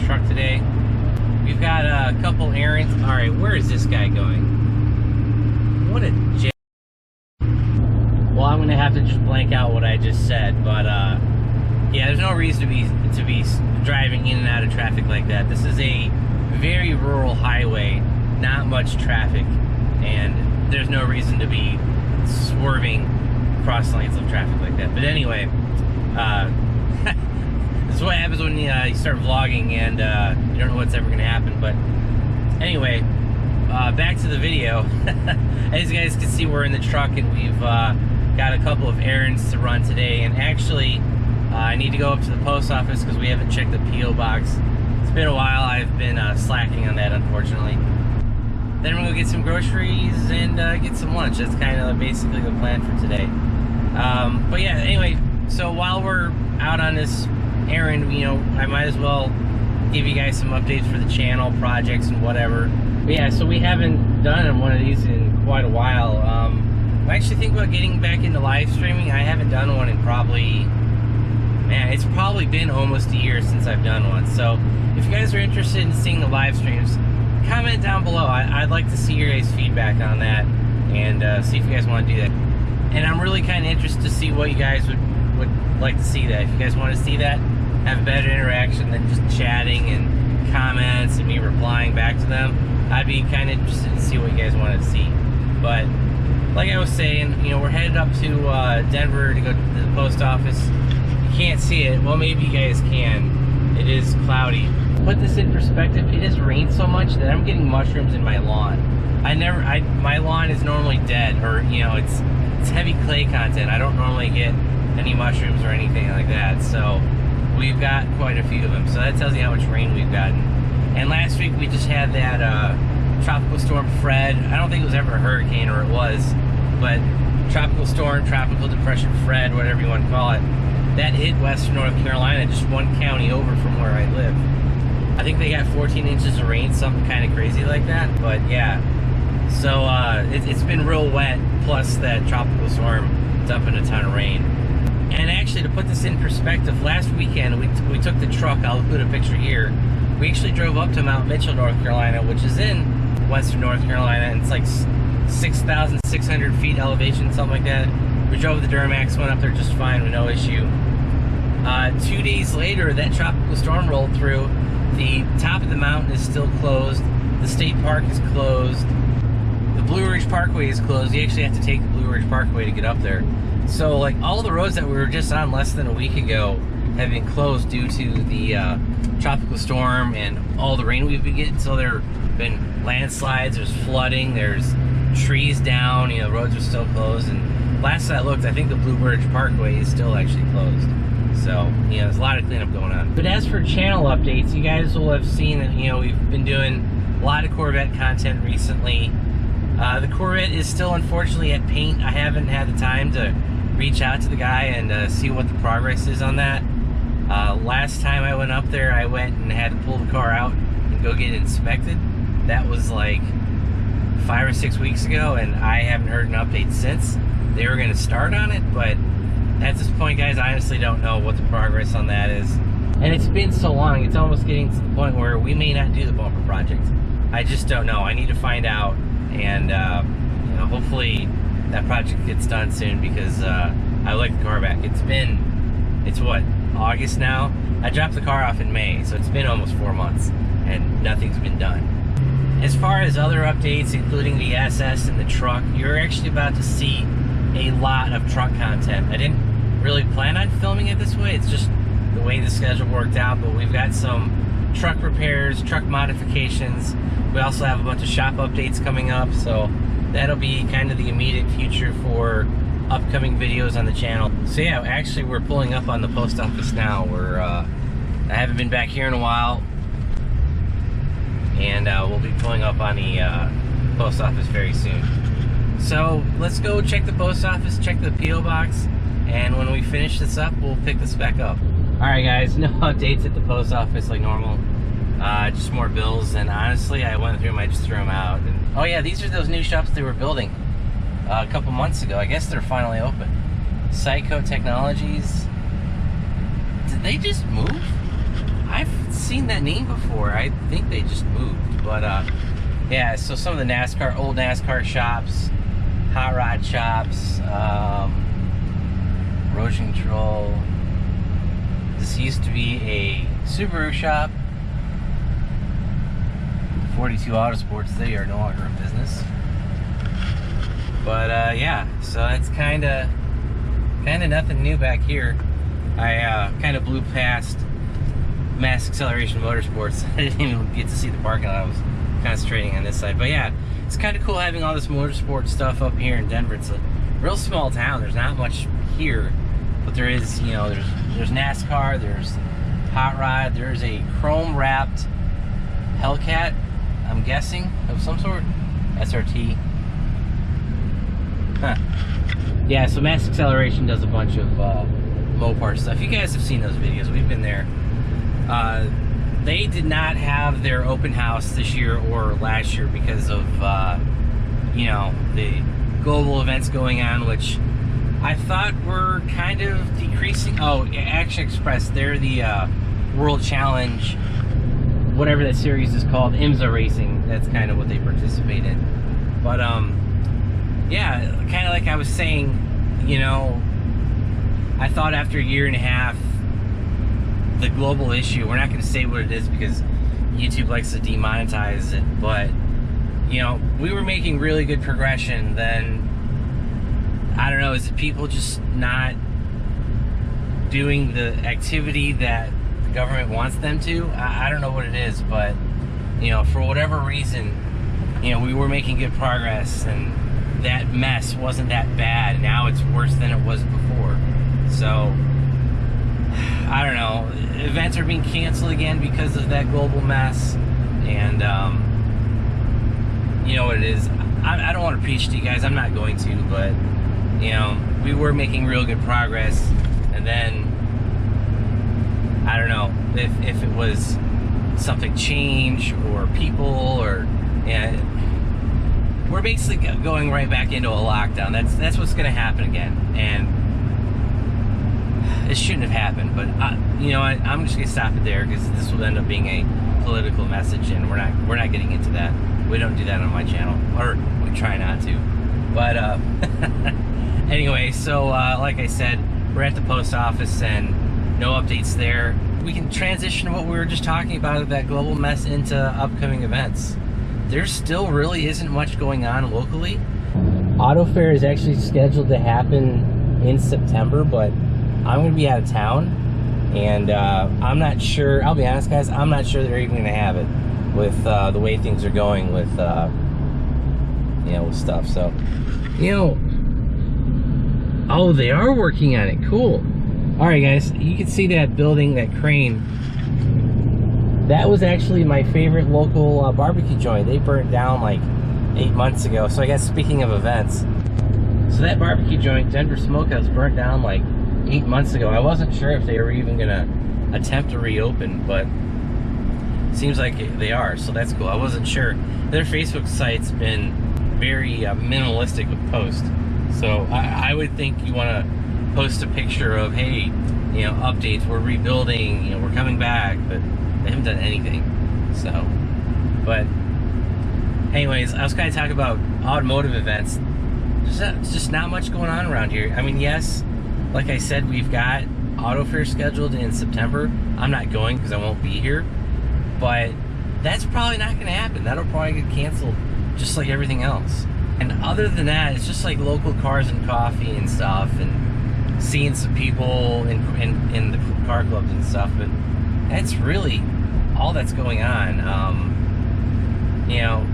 truck today. We've got a couple errands. All right, where is this guy going? What a j. Well, I'm gonna have to just blank out what I just said, but yeah, there's no reason to be driving in and out of traffic like that. This is a very rural highway, not much traffic, and there's no reason to be swerving across lanes of traffic like that. But anyway, this is what happens when you start vlogging and you don't know what's ever going to happen. But anyway, back to the video. As you guys can see, we're in the truck and we've got a couple of errands to run today. And actually, I need to go up to the post office because we haven't checked the P.O. box. It's been a while. I've been slacking on that, unfortunately. Then we're going to get some groceries and get some lunch. That's kind of basically the plan for today. But yeah, anyway, so while we're out on this errand, you know, I might as well give you guys some updates for the channel, projects, and whatever. But yeah, so we haven't done one of these in quite a while. I actually think about getting back into live streaming. I haven't done one in probably, man, it's probably been almost a year since I've done one. So if you guys are interested in seeing the live streams, comment down below. I'd like to see your guys' feedback on that and see if you guys want to do that. And I'm really kind of interested to see what you guys would like to see that. If you guys want to see that, have a better interaction than just chatting and comments and me replying back to them, I'd be kind of interested to see what you guys want to see. But like I was saying, you know, we're headed up to Denver to go to the post office. You can't see it. Well, maybe you guys can. It is cloudy. Put this in perspective, it has rained so much that I'm getting mushrooms in my lawn. My lawn is normally dead, or you know, it's heavy clay content. I don't normally get any mushrooms or anything like that, so we've got quite a few of them. So that tells you how much rain we've gotten. And last week we just had that tropical storm Fred. I don't think it was ever a hurricane, or it was, but tropical storm, tropical depression Fred, whatever you want to call it, that hit western North Carolina, just one county over from where I live. I think they got 14 inches of rain, something kind of crazy like that. But yeah, so it's been real wet, plus that tropical storm dumping a ton of rain. And actually, to put this in perspective, last weekend we took the truck. I'll include a picture here. We actually drove up to Mount Mitchell, North Carolina, which is in western North Carolina, and it's like 6,600 feet elevation, something like that. We drove the Duramax, went up there just fine with no issue. 2 days later, that tropical storm rolled through. The top of the mountain is still closed. The state park is closed. The Blue Ridge Parkway is closed. You actually have to take the Blue Ridge Parkway to get up there. So, like, all the roads that we were just on less than a week ago have been closed due to the tropical storm and all the rain we've been getting. So there have been landslides, there's flooding, there's trees down, you know, roads are still closed. And last I looked, I think the Blue Ridge Parkway is still actually closed. So, you know, there's a lot of cleanup going on. But as for channel updates, you guys will have seen that, you know, we've been doing a lot of Corvette content recently. The Corvette is still, unfortunately, at paint. I haven't had the time to reach out to the guy and see what the progress is on that. Last time I went up there, I went and had to pull the car out and go get it inspected. That was like 5 or 6 weeks ago, and I haven't heard an update since. They were going to start on it, but at this point, guys, I honestly don't know what the progress on that is. And it's been so long, it's almost getting to the point where we may not do the bumper project. I just don't know. I need to find out, and you know, hopefully that project gets done soon, because I like the car back. It's what, August now? I dropped the car off in May, so it's been almost 4 months, and nothing's been done. As far as other updates, including the SS and the truck, you're actually about to see a lot of truck content. I didn't really plan on filming it this way. It's just the way the schedule worked out, but we've got some truck repairs, truck modifications. We also have a bunch of shop updates coming up, so that'll be kind of the immediate future for upcoming videos on the channel. So yeah, actually we're pulling up on the post office now. I haven't been back here in a while, and we'll be pulling up on the post office very soon. So let's go check the post office, check the P.O. box, and when we finish this up, we'll pick this back up. Alright guys, no updates at the post office like normal. Just more bills, and honestly, I went through them, I just threw them out. And, oh yeah, these are those new shops they were building a couple months ago. I guess they're finally open. Psycho Technologies. Did they just move? I've seen that name before. I think they just moved, but yeah. So some of the NASCAR, old NASCAR shops, hot rod shops, erosion control. This used to be a Subaru shop. 42 Autosports, they are no longer in business. But yeah, so that's kind of nothing new back here. I kind of blew past Mass Acceleration Motorsports. I didn't even get to see the parking lot. I was concentrating on this side. But yeah, it's kind of cool having all this motorsport stuff up here in Denver. It's a real small town. There's not much here, but there is, you know, there's NASCAR, there's hot rod, there's a chrome wrapped Hellcat, I'm guessing, of some sort, SRT. Huh. Yeah, so Mass Acceleration does a bunch of Mopar stuff. You guys have seen those videos. We've been there. They did not have their open house this year or last year because of, you know, the global events going on, which I thought were kind of decreasing. Oh, Action Express, they're the World Challenge, whatever that series is called, IMSA Racing. That's kind of what they participate in. But, yeah, kind of like I was saying, you know, I thought after a year and a half, the global issue, we're not going to say what it is because YouTube likes to demonetize it, but, you know, we were making really good progression. Then, I don't know, is it people just not doing the activity that the government wants them to? I don't know what it is, but, you know, for whatever reason, you know, we were making good progress, and that mess wasn't that bad. Now it's worse than it was before. So, I don't know. Events are being canceled again because of that global mess, and you know what it is. I don't want to preach to you guys. I'm not going to, but you know, we were making real good progress, and then I don't know if it was something changed or people or yeah. We're basically going right back into a lockdown. That's what's going to happen again, and it shouldn't have happened. But you know, I'm just going to stop it there because this will end up being a political message, and we're not getting into that. We don't do that on my channel, or we try not to. But anyway, so like I said, we're at the post office, and no updates there. We can transition what we were just talking about, that global mess, into upcoming events. There still really isn't much going on locally. Auto Fair is actually scheduled to happen in September, but I'm going to be out of town, and I'm not sure, I'll be honest guys, I'm not sure they're even going to have it with the way things are going with, you know, with stuff. So, you know, oh, they are working on it, cool. All right guys, you can see that building, that crane. That was actually my favorite local barbecue joint. They burnt down like 8 months ago. So I guess speaking of events, so that barbecue joint, Denver Smokehouse, burnt down like 8 months ago. I wasn't sure if they were even gonna attempt to reopen, but it seems like they are, so that's cool. I wasn't sure. Their Facebook site's been very minimalistic with posts. So I would think you wanna post a picture of, hey, you know, updates, we're rebuilding, you know, we're coming back, but they haven't done anything. So, but anyways, I was kind of talking about automotive events. There's just not much going on around here. I mean, yes, like I said, we've got Auto Fair scheduled in September. I'm not going because I won't be here, but that's probably not going to happen. That'll probably get canceled just like everything else. And other than that, it's just like local cars and coffee and stuff, and seeing some people in the car clubs and stuff, but that's really all that's going on. You know,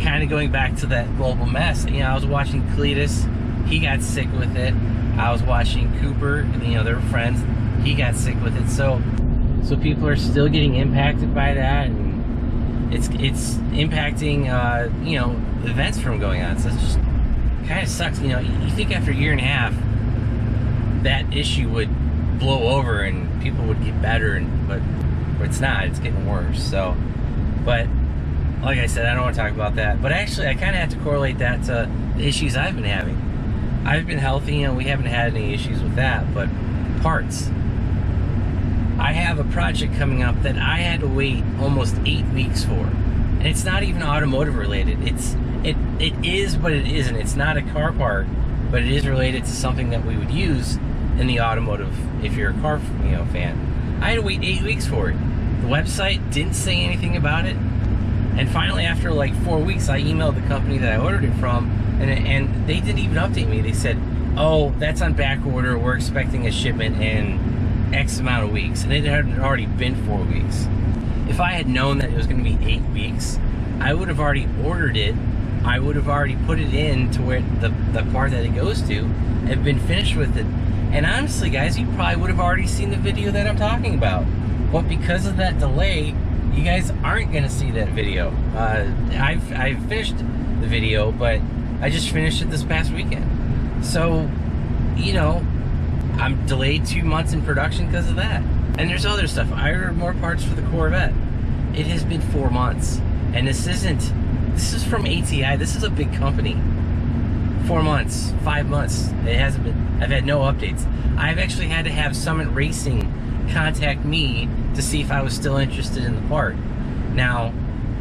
kind of going back to that global mess. You know, I was watching Cletus, he got sick with it. I was watching Cooper, you know, they're friends, he got sick with it. So people are still getting impacted by that, and it's impacting, you know, events from going on. So it's just kind of sucks. You know, you think after a year and a half, that issue would blow over and people would get better, but it's not. It's getting worse. So, but like I said, I don't want to talk about that. But actually, I kind of have to correlate that to the issues I've been having. I've been healthy, and we haven't had any issues with that. But parts. I have a project coming up that I had to wait almost 8 weeks for, and it's not even automotive related. It is, but it isn't. It's not a car part, but it is related to something that we would use in the automotive. If you're a car, fan, I had to wait 8 weeks for it. The website didn't say anything about it, and finally, after like 4 weeks, I emailed the company that I ordered it from, and they didn't even update me. They said, "Oh, that's on back order. We're expecting a shipment in X amount of weeks," and it had already been 4 weeks. If I had known that it was going to be 8 weeks, I would have already ordered it. I would have already put it in to where the part that it goes to, and been finished with it. And honestly, guys, you probably would have already seen the video that I'm talking about. But because of that delay, you guys aren't going to see that video. I've finished the video, but I just finished it this past weekend. So, I'm delayed 2 months in production because of that. And there's other stuff. I ordered more parts for the Corvette. It has been 4 months. And this is from ATI. This is a big company. 4 months, 5 months. It hasn't been, I've had no updates. I've actually had to have Summit Racing contact me to see if I was still interested in the part. Now,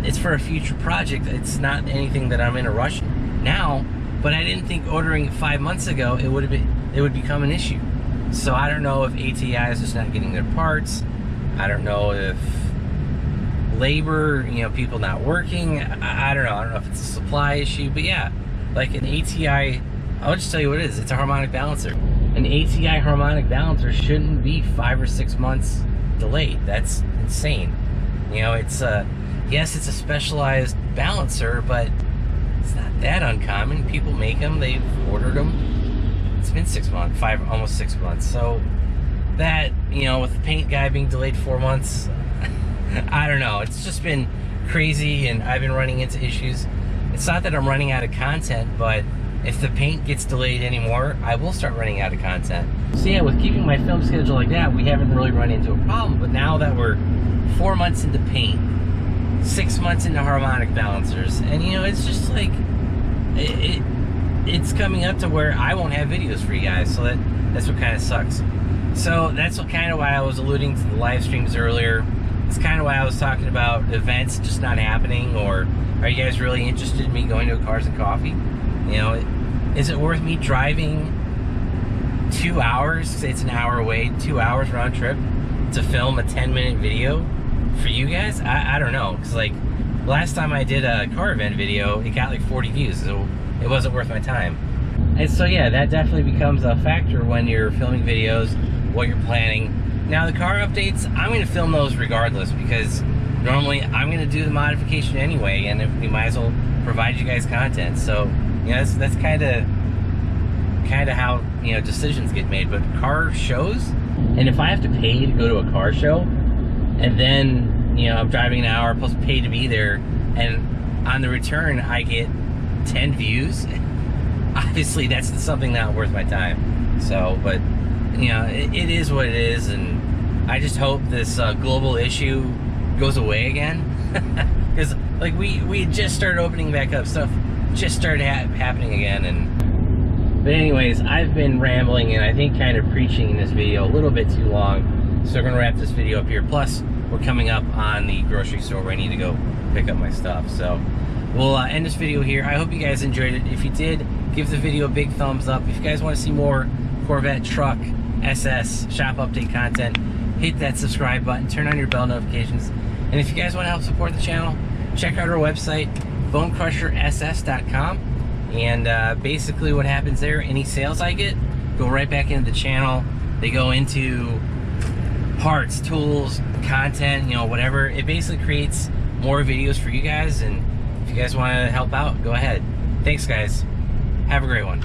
it's for a future project. It's not anything that I'm in a rush now, but I didn't think ordering it 5 months ago it would become an issue. So I don't know if ATI is just not getting their parts. I don't know if labor, people not working. I don't know. I don't know if it's a supply issue, but yeah, like an ATI, I'll just tell you what it is. It's a harmonic balancer. An ATI harmonic balancer shouldn't be 5 or 6 months delayed. That's insane. It's yes, it's a specialized balancer, but it's not that uncommon. People make them. They've ordered them. It's been 6 months, almost 6 months. So that, with the paint guy being delayed 4 months, I don't know. It's just been crazy, and I've been running into issues. It's not that I'm running out of content, but if the paint gets delayed anymore, I will start running out of content. So yeah, with keeping my film schedule like that, we haven't really run into a problem. But now that we're 4 months into paint, 6 months into harmonic balancers, and it's just like it's coming up to where I won't have videos for you guys. So that's what kind of sucks. So that's what kind of why I was alluding to the live streams earlier. It's kind of why I was talking about events just not happening, or are you guys really interested in me going to a Cars and Coffee? Is it worth me driving 2 hours, say it's an hour away, 2 hours round trip, to film a 10-minute video for you guys? I don't know, because like last time I did a car event video, it got like 40 views, so it wasn't worth my time. And so yeah, that definitely becomes a factor when you're filming videos, what you're planning. Now the car updates, I'm going to film those regardless, because normally I'm going to do the modification anyway, and we might as well provide you guys content. So that's kind of how decisions get made. But car shows, and if I have to pay to go to a car show, and then I'm driving an hour plus pay to be there, and on the return I get 10 views, obviously that's something not worth my time. So, but it is what it is, and I just hope this global issue goes away again, because like we just started opening back up, stuff just started happening again. But anyways, I've been rambling and I think kind of preaching in this video a little bit too long, so we're gonna wrap this video up here. Plus we're coming up on the grocery store where I need to go pick up my stuff, so we'll end this video here. I hope you guys enjoyed it. If you did, give the video a big thumbs up. If you guys want to see more Corvette truck SS shop update content, hit that subscribe button, turn on your bell notifications, and if you guys want to help support the channel, check out our website, BonecrrusherSS.com, and basically what happens there, any sales I get go right back into the channel. They go into parts, tools, content, whatever. It basically creates more videos for you guys, and if you guys want to help out, go ahead. Thanks guys, have a great one.